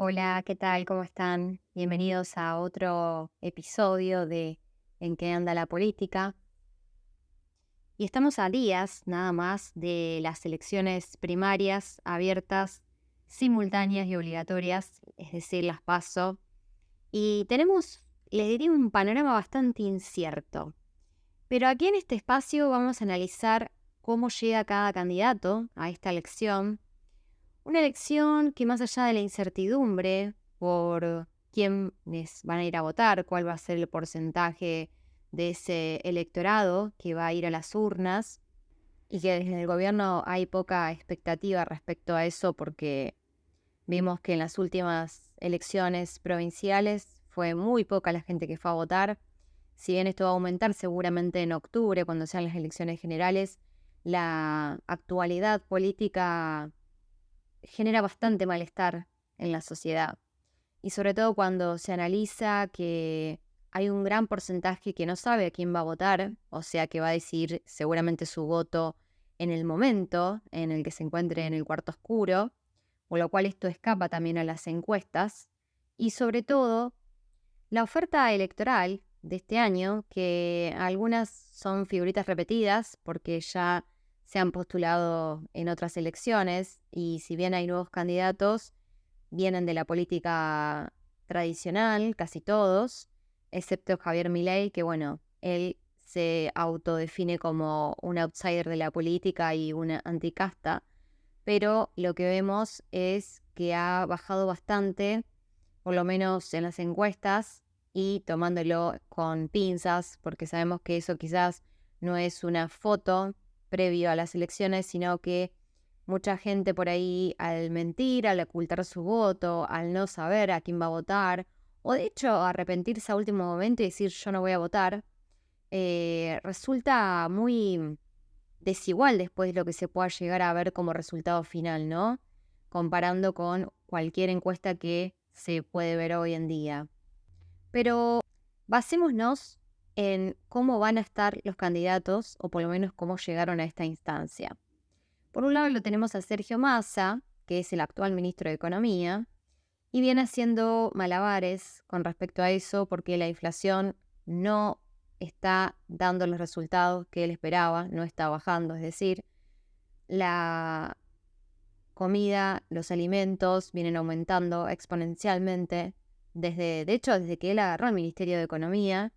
Hola, ¿qué tal? ¿Cómo están? Bienvenidos a otro episodio de En qué anda la política. Y estamos a días nada más de las elecciones primarias abiertas, simultáneas y obligatorias, es decir, las PASO. Y tenemos, les diría, un panorama bastante incierto. Pero aquí en este espacio vamos a analizar cómo llega cada candidato a esta elección. Una elección que, más allá de la incertidumbre por quiénes van a ir a votar, cuál va a ser el porcentaje de ese electorado que va a ir a las urnas, y que desde el gobierno hay poca expectativa respecto a eso porque vimos que en las últimas elecciones provinciales fue muy poca la gente que fue a votar. Si bien esto va a aumentar seguramente en octubre, cuando sean las elecciones generales, la actualidad política genera bastante malestar en la sociedad. Y sobre todo cuando se analiza que hay un gran porcentaje que no sabe a quién va a votar, o sea que va a decidir seguramente su voto en el momento en el que se encuentre en el cuarto oscuro, por lo cual esto escapa también a las encuestas. Y sobre todo, la oferta electoral de este año, que algunas son figuritas repetidas porque ya se han postulado en otras elecciones y si bien hay nuevos candidatos, vienen de la política tradicional, casi todos, excepto Javier Milei, que bueno, él se autodefine como un outsider de la política y una anticasta, pero lo que vemos es que ha bajado bastante, por lo menos en las encuestas, y tomándolo con pinzas, porque sabemos que eso quizás no es una foto previo a las elecciones, sino que mucha gente por ahí, al mentir, al ocultar su voto, al no saber a quién va a votar, o de hecho arrepentirse a último momento y decir yo no voy a votar, resulta muy desigual después de lo que se pueda llegar a ver como resultado final, ¿no? Comparando con cualquier encuesta que se puede ver hoy en día. Pero basémonos en cómo van a estar los candidatos, o por lo menos cómo llegaron a esta instancia. Por un lado lo tenemos a Sergio Massa, que es el actual ministro de Economía, y viene haciendo malabares con respecto a eso porque la inflación no está dando los resultados que él esperaba, no está bajando, es decir, la comida, los alimentos vienen aumentando exponencialmente de hecho, desde que él agarró el Ministerio de Economía,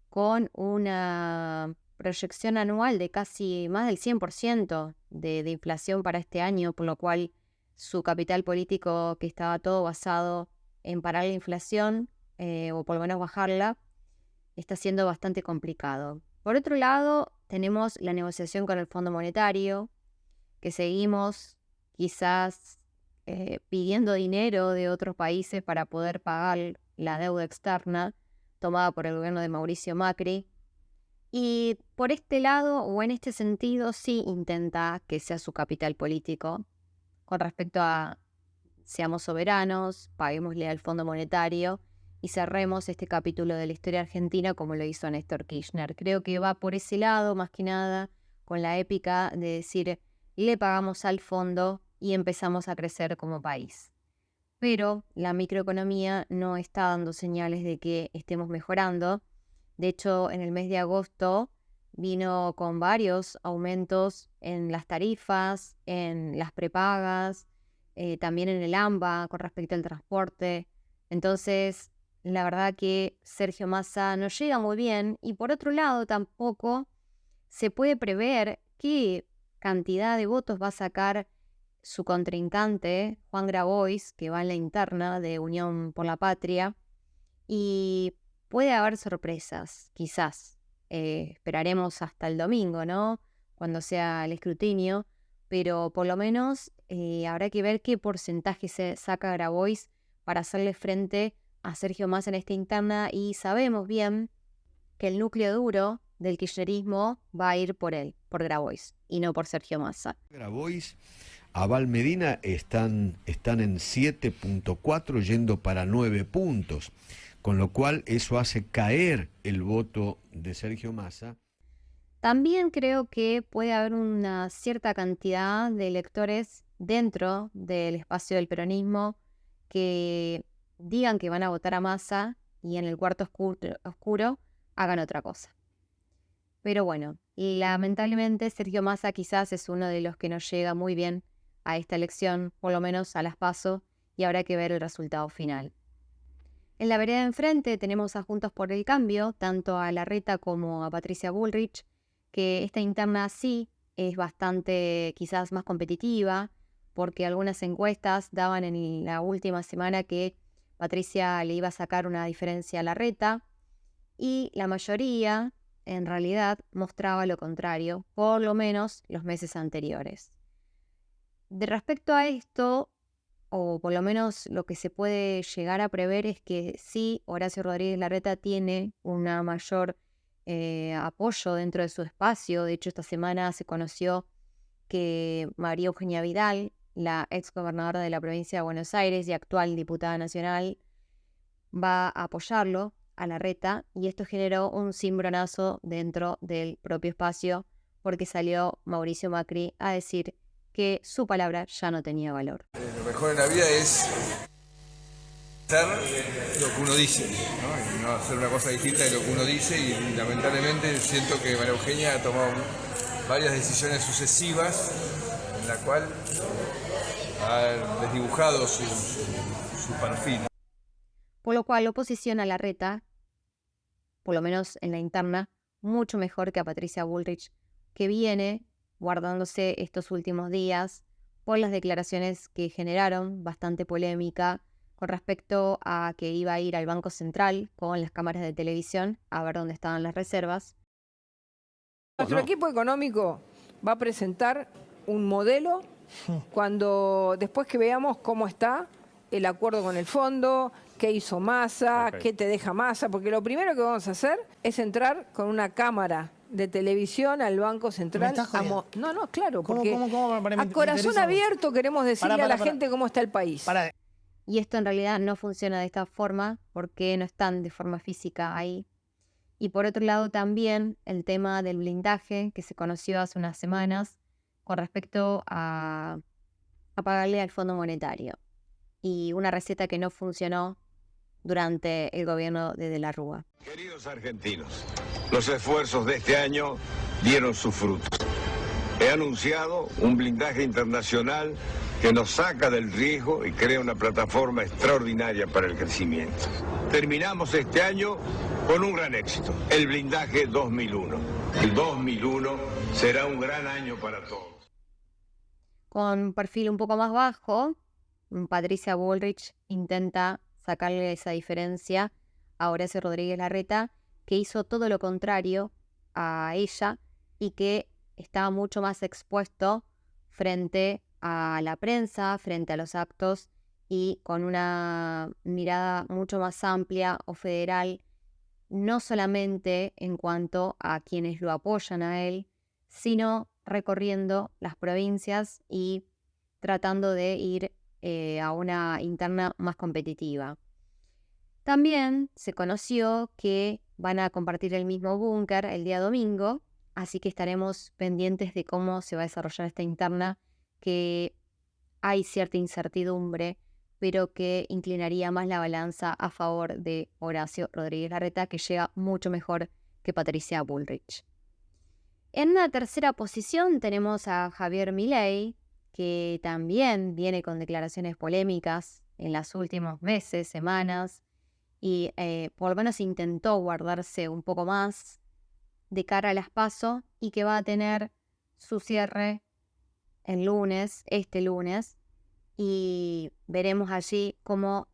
con una proyección anual de casi más del 100% de inflación para este año, por lo cual su capital político, que estaba todo basado en parar la inflación, o por lo menos bajarla, está siendo bastante complicado. Por otro lado, tenemos la negociación con el Fondo Monetario, que seguimos quizás pidiendo dinero de otros países para poder pagar la deuda externa tomada por el gobierno de Mauricio Macri. Y por este lado, o en este sentido, sí intenta que sea su capital político con respecto a seamos soberanos, paguémosle al Fondo Monetario y cerremos este capítulo de la historia argentina como lo hizo Néstor Kirchner. Creo que va por ese lado, más que nada, con la épica de decir, le pagamos al fondo y empezamos a crecer como país. Pero la microeconomía no está dando señales de que estemos mejorando. De hecho, en el mes de agosto vino con varios aumentos en las tarifas, en las prepagas, también en el AMBA con respecto al transporte. Entonces, la verdad que Sergio Massa no llega muy bien y por otro lado tampoco se puede prever qué cantidad de votos va a sacar su contrincante, Juan Grabois, que va en la interna de Unión por la Patria, y puede haber sorpresas, quizás. Esperaremos hasta el domingo, ¿no? Cuando sea el escrutinio, pero por lo menos habrá que ver qué porcentaje se saca Grabois para hacerle frente a Sergio Massa en esta interna, y sabemos bien que el núcleo duro del kirchnerismo va a ir por él, por Grabois, y no por Sergio Massa. Grabois, Aval Medina están en 7.4 yendo para 9 puntos, con lo cual eso hace caer el voto de Sergio Massa. También creo que puede haber una cierta cantidad de electores dentro del espacio del peronismo que digan que van a votar a Massa y en el cuarto oscuro hagan otra cosa. Pero bueno, lamentablemente Sergio Massa quizás es uno de los que nos llega muy bien a esta elección, por lo menos a las PASO, y habrá que ver el resultado final. En la vereda de enfrente tenemos a Juntos por el Cambio, tanto a Larreta como a Patricia Bullrich, que esta interna sí es bastante quizás más competitiva, porque algunas encuestas daban en la última semana que Patricia le iba a sacar una diferencia a Larreta, y la mayoría en realidad mostraba lo contrario, por lo menos los meses anteriores. De respecto a esto, o por lo menos lo que se puede llegar a prever es que sí, Horacio Rodríguez Larreta tiene una mayor apoyo dentro de su espacio. De hecho, esta semana se conoció que María Eugenia Vidal, la ex gobernadora de la provincia de Buenos Aires y actual diputada nacional, va a apoyarlo a Larreta, y esto generó un cimbronazo dentro del propio espacio porque salió Mauricio Macri a decir que su palabra ya no tenía valor. Lo mejor en la vida es hacer lo que uno dice, ¿no? Y no hacer una cosa distinta de lo que uno dice, y lamentablemente siento que María Eugenia ha tomado varias decisiones sucesivas en la cual ha desdibujado su perfil. Por lo cual lo posiciona a Larreta, por lo menos en la interna, mucho mejor que a Patricia Bullrich, que viene guardándose estos últimos días por las declaraciones que generaron bastante polémica con respecto a que iba a ir al Banco Central con las cámaras de televisión a ver dónde estaban las reservas. Nuestro equipo económico va a presentar un modelo cuando después que veamos cómo está el acuerdo con el fondo, qué hizo Massa, qué te deja Massa, porque lo primero que vamos a hacer es entrar con una cámara de televisión al Banco Central. No, claro, porque a corazón abierto queremos decirle a la gente cómo está el país. Y esto en realidad no funciona de esta forma porque no están de forma física ahí. Y por otro lado también el tema del blindaje que se conoció hace unas semanas con respecto a pagarle al Fondo Monetario. Y una receta que no funcionó durante el gobierno de De la Rúa. Queridos argentinos, los esfuerzos de este año dieron sus frutos. He anunciado un blindaje internacional que nos saca del riesgo y crea una plataforma extraordinaria para el crecimiento. Terminamos este año con un gran éxito, el blindaje 2001. El 2001 será un gran año para todos. Con perfil un poco más bajo, Patricia Bullrich intenta sacarle esa diferencia a Horacio Rodríguez Larreta, que hizo todo lo contrario a ella y que estaba mucho más expuesto frente a la prensa, frente a los actos y con una mirada mucho más amplia o federal, no solamente en cuanto a quienes lo apoyan a él, sino recorriendo las provincias y tratando de ir a una interna más competitiva. También se conoció que van a compartir el mismo búnker el día domingo, así que estaremos pendientes de cómo se va a desarrollar esta interna, que hay cierta incertidumbre, pero que inclinaría más la balanza a favor de Horacio Rodríguez Larreta, que llega mucho mejor que Patricia Bullrich. En una tercera posición tenemos a Javier Milei, que también viene con declaraciones polémicas en los últimos meses, semanas, y por lo menos intentó guardarse un poco más de cara a las PASO, y que va a tener su cierre este lunes, y veremos allí cómo,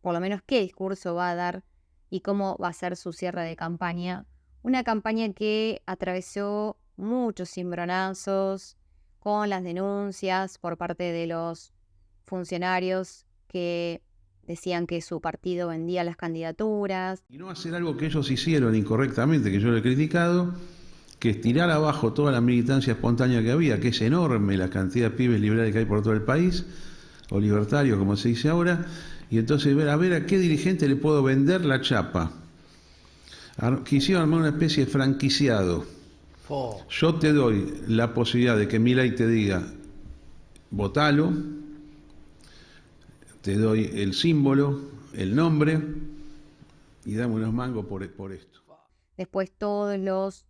por lo menos qué discurso va a dar y cómo va a ser su cierre de campaña. Una campaña que atravesó muchos cimbronazos con las denuncias por parte de los funcionarios que decían que su partido vendía las candidaturas. Y no hacer algo que ellos hicieron incorrectamente, que yo lo he criticado, que es tirar abajo toda la militancia espontánea que había, que es enorme la cantidad de pibes liberales que hay por todo el país, o libertarios como se dice ahora, y entonces ver a qué dirigente le puedo vender la chapa. Quisieron armar una especie de franquiciado. Yo te doy la posibilidad de que Milei te diga, votalo, te doy el símbolo, el nombre y dame unos mangos por esto. Después todos los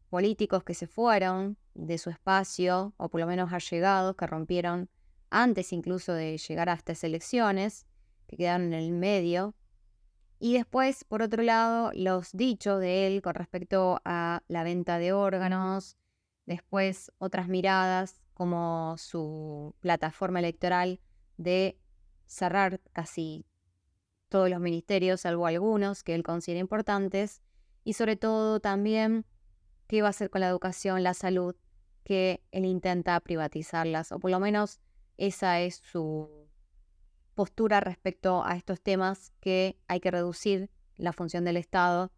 políticos que se fueron de su espacio, o por lo menos allegados, que rompieron antes incluso de llegar a estas elecciones, que quedaron en el medio. Y después, por otro lado, los dichos de él con respecto a la venta de órganos, después otras miradas como su plataforma electoral de cerrar casi todos los ministerios, salvo algunos que él considera importantes, y sobre todo también qué va a hacer con la educación, la salud, que él intenta privatizarlas, o por lo menos esa es su postura respecto a estos temas, que hay que reducir la función del Estado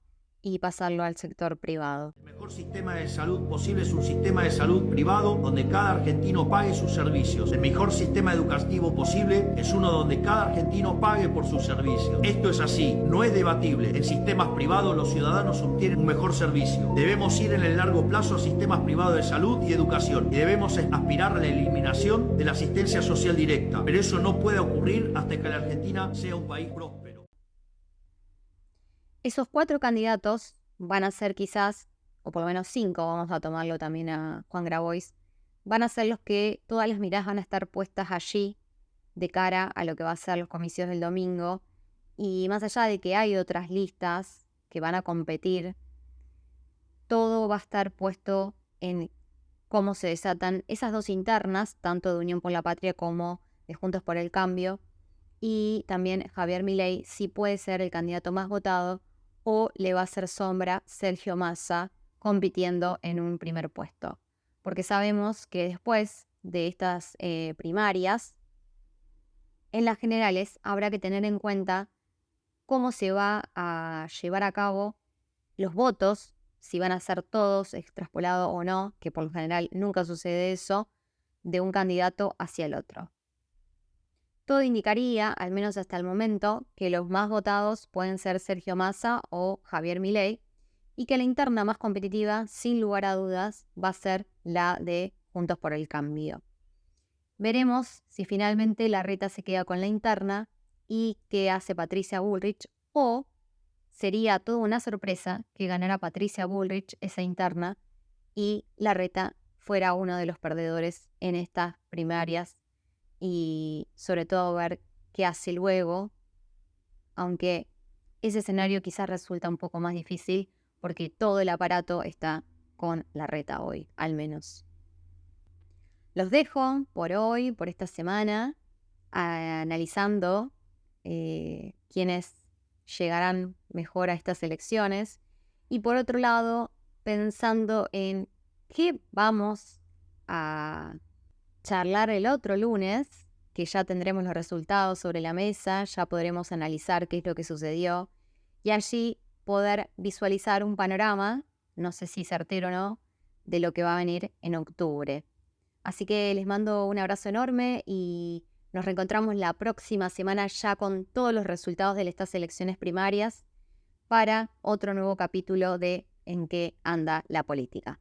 y pasarlo al sector privado. El mejor sistema de salud posible es un sistema de salud privado donde cada argentino pague sus servicios. El mejor sistema educativo posible es uno donde cada argentino pague por sus servicios. Esto es así, no es debatible. En sistemas privados los ciudadanos obtienen un mejor servicio. Debemos ir en el largo plazo a sistemas privados de salud y educación y debemos aspirar a la eliminación de la asistencia social directa. Pero eso no puede ocurrir hasta que la Argentina sea un país próspero. Esos 4 candidatos van a ser quizás, o por lo menos 5, vamos a tomarlo también a Juan Grabois, van a ser los que todas las miradas van a estar puestas allí de cara a lo que va a ser los comicios del domingo. Y más allá de que hay otras listas que van a competir, todo va a estar puesto en cómo se desatan esas 2 internas, tanto de Unión por la Patria como de Juntos por el Cambio, y también Javier Milei, si puede ser el candidato más votado o le va a hacer sombra Sergio Massa compitiendo en un primer puesto. Porque sabemos que después de estas primarias, en las generales habrá que tener en cuenta cómo se va a llevar a cabo los votos, si van a ser todos extraspolados o no, que por lo general nunca sucede eso, de un candidato hacia el otro. Todo indicaría, al menos hasta el momento, que los más votados pueden ser Sergio Massa o Javier Milei, y que la interna más competitiva, sin lugar a dudas, va a ser la de Juntos por el Cambio. Veremos si finalmente Larreta se queda con la interna y qué hace Patricia Bullrich, o sería toda una sorpresa que ganara Patricia Bullrich esa interna y Larreta fuera uno de los perdedores en estas primarias, y sobre todo ver qué hace luego, aunque ese escenario quizás resulta un poco más difícil porque todo el aparato está con Larreta hoy, al menos. Los dejo por hoy, por esta semana, analizando quiénes llegarán mejor a estas elecciones, y por otro lado pensando en qué vamos a charlar el otro lunes, que ya tendremos los resultados sobre la mesa, ya podremos analizar qué es lo que sucedió y allí poder visualizar un panorama, no sé si certero o no, de lo que va a venir en octubre. Así que les mando un abrazo enorme y nos reencontramos la próxima semana ya con todos los resultados de estas elecciones primarias para otro nuevo capítulo de En qué anda la política.